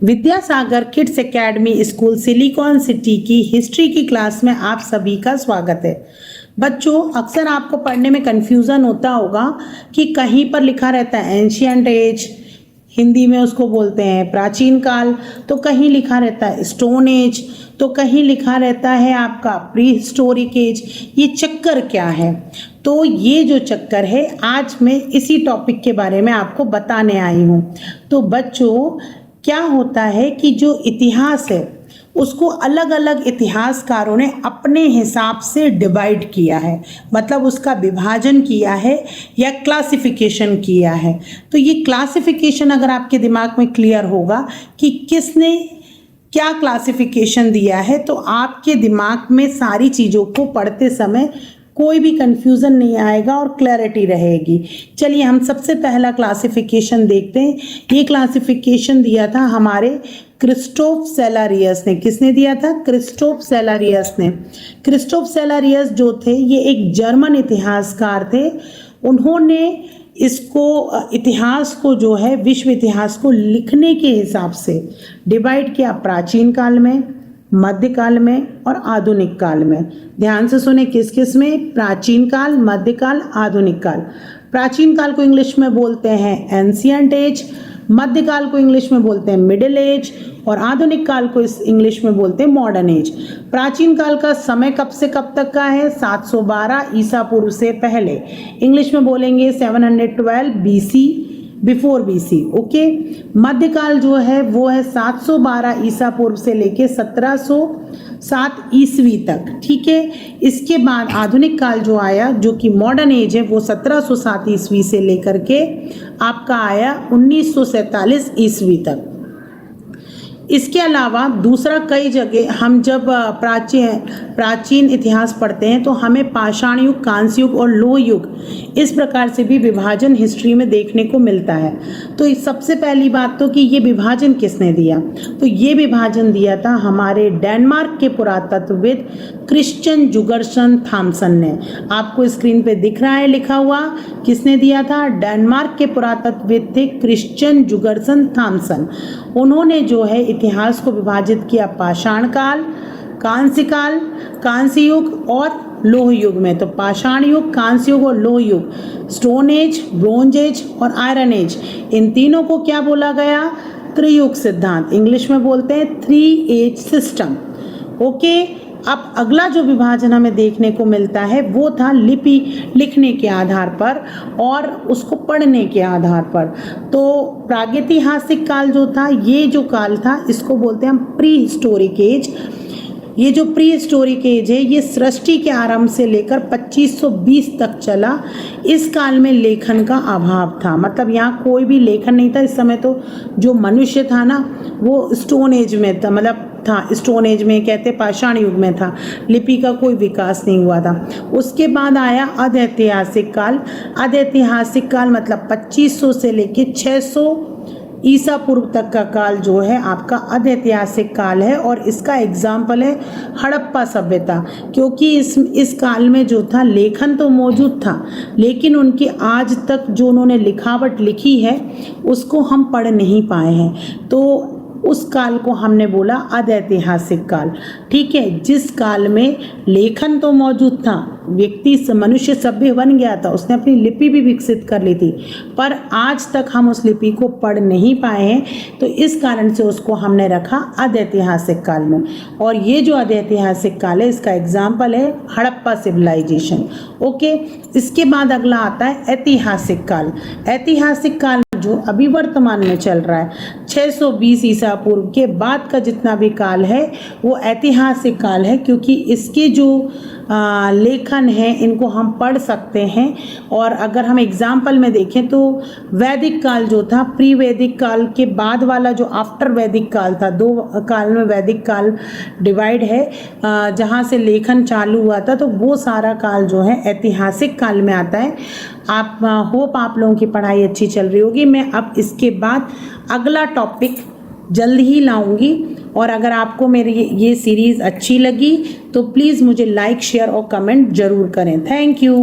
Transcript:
Vidyasagar kids academy school silicon city की history की class में आप सभी का स्वागत है। बच्चों, अक्सर आपको पढ़ने में कन्फ्यूज़न होता होगा कि कहीं पर लिखा रहता है एंशियंट एज, हिंदी में उसको बोलते हैं प्राचीन काल, तो कहीं लिखा रहता है स्टोन एज, तो कहीं लिखा रहता है आपका प्री हिस्टोरिक एज। ये चक्कर क्या है? तो ये जो चक्कर है, आज मैं इसी टॉपिक के बारे में आपको बताने आई हूँ। तो बच्चों, क्या होता है कि जो इतिहास है उसको अलग अलग इतिहासकारों ने अपने हिसाब से डिवाइड किया है, मतलब उसका विभाजन किया है या क्लासिफिकेशन किया है। तो ये क्लासिफिकेशन अगर आपके दिमाग में क्लियर होगा कि किसने क्या क्लासिफिकेशन दिया है, तो आपके दिमाग में सारी चीज़ों को पढ़ते समय कोई भी कंफ्यूजन नहीं आएगा और क्लैरिटी रहेगी। चलिए हम सबसे पहला क्लासिफिकेशन देखते हैं। ये क्लासिफिकेशन दिया था हमारे क्रिस्टोफ सेलारियस ने। किसने दिया था? क्रिस्टोफ सेलारियस ने। क्रिस्टोफ सेलारियस जो थे, ये एक जर्मन इतिहासकार थे। उन्होंने इसको इतिहास को जो है, विश्व इतिहास को लिखने के हिसाब से डिवाइड किया प्राचीन काल में, मध्यकाल में और आधुनिक काल में। ध्यान से सुने, किस किस में? प्राचीन काल, मध्यकाल, आधुनिक काल। प्राचीन काल को इंग्लिश में बोलते हैं एंशियंट एज, मध्यकाल को इंग्लिश में बोलते हैं मिडिल एज और आधुनिक काल को इस इंग्लिश में बोलते हैं मॉडर्न एज। प्राचीन काल का समय कब से कब तक का है? 712 ईसा पूर्व से पहले। इंग्लिश में बोलेंगे 712 BC, बिफोर BC। ओके। मध्यकाल जो है वो है 712 ईसा पूर्व से लेके 1707 ईस्वी तक। ठीक है। इसके बाद आधुनिक काल जो आया, जो कि मॉडर्न एज है, वो 1707 ईस्वी से लेकर के आपका आया 1947 ईस्वी तक। इसके अलावा दूसरा, कई जगह हम जब प्राचीन इतिहास पढ़ते हैं तो हमें पाषाण युग, कांस्य युग और लोह युग, इस प्रकार से भी विभाजन हिस्ट्री में देखने को मिलता है। तो सबसे पहली बात तो कि ये विभाजन किसने दिया? तो ये विभाजन दिया था हमारे डेनमार्क के पुरातत्वविद क्रिश्चियन जुगर्सन थॉमसन ने। आपको स्क्रीन पे दिख रहा है लिखा हुआ, किसने दिया था? डेनमार्क के पुरातत्वविद थे क्रिश्चियन जुगर्सन थॉमसन। उन्होंने जो है इतिहास को विभाजित किया पाषाण काल, कांस्य काल, कांस्य युग और लोह युग में। तो पाषाण युग, कांस्य युग और लोह युग, स्टोन एज, ब्रोंज एज और आयरन एज, इन तीनों को क्या बोला गया? त्रियुग सिद्धांत। इंग्लिश में बोलते हैं 3 एज सिस्टम। ओके। अब अगला जो विभाजन हमें देखने को मिलता है वो था लिपि लिखने के आधार पर और उसको पढ़ने के आधार पर। तो प्रागैतिहासिक काल जो था, ये जो काल था, इसको बोलते हैं हम प्री हिस्टोरिक एज। ये जो प्री हिस्टोरिक एज है, ये सृष्टि के आरंभ से लेकर 2520 तक चला। इस काल में लेखन का अभाव था, मतलब यहाँ कोई भी लेखन नहीं था। इस समय तो जो मनुष्य था ना, वो स्टोन एज में था, मतलब था स्टोन एज में, कहते पाषाण युग में था। लिपि का कोई विकास नहीं हुआ था। उसके बाद आया अधैतिहासिक काल। अधैतिहासिक काल मतलब 2500 से लेके 600 ईसा पूर्व तक का काल जो है आपका अधैतिहासिक काल है। और इसका एग्जाम्पल है हड़प्पा सभ्यता, क्योंकि इस काल में जो था लेखन तो मौजूद था, लेकिन उनकी आज तक जो उन्होंने लिखावट लिखी है उसको हम पढ़ नहीं पाए हैं। तो उस काल को हमने बोला अधैतिहासिक काल। ठीक है। जिस काल में लेखन तो मौजूद था, मनुष्य सभ्य बन गया था, उसने अपनी लिपि भी विकसित कर ली थी, पर आज तक हम उस लिपि को पढ़ नहीं पाए हैं। तो इस कारण से उसको हमने रखा अधैतिहासिक काल में। और ये जो अधैतिहासिक काल है, इसका एग्जाम्पल है हड़प्पा सिविलाइजेशन। ओके। इसके बाद अगला आता है ऐतिहासिक काल। ऐतिहासिक काल जो अभी वर्तमान में चल रहा है, 620 ईसा पूर्व के बाद का जितना भी काल है वो ऐतिहासिक काल है, क्योंकि इसके जो लेखन है इनको हम पढ़ सकते हैं। और अगर हम एग्जाम्पल में देखें तो वैदिक काल जो था, प्री वैदिक काल के बाद वाला जो आफ्टर वैदिक काल था, 2 काल में वैदिक काल डिवाइड है, जहाँ से लेखन चालू हुआ था, तो वो सारा काल जो है ऐतिहासिक काल में आता है। आप होप आप लोगों की पढ़ाई अच्छी चल रही होगी। मैं अब इसके बाद अगला टॉपिक जल्द ही लाऊंगी। और अगर आपको मेरी ये सीरीज़ अच्छी लगी तो प्लीज़ मुझे लाइक, शेयर और कमेंट ज़रूर करें। Thank you.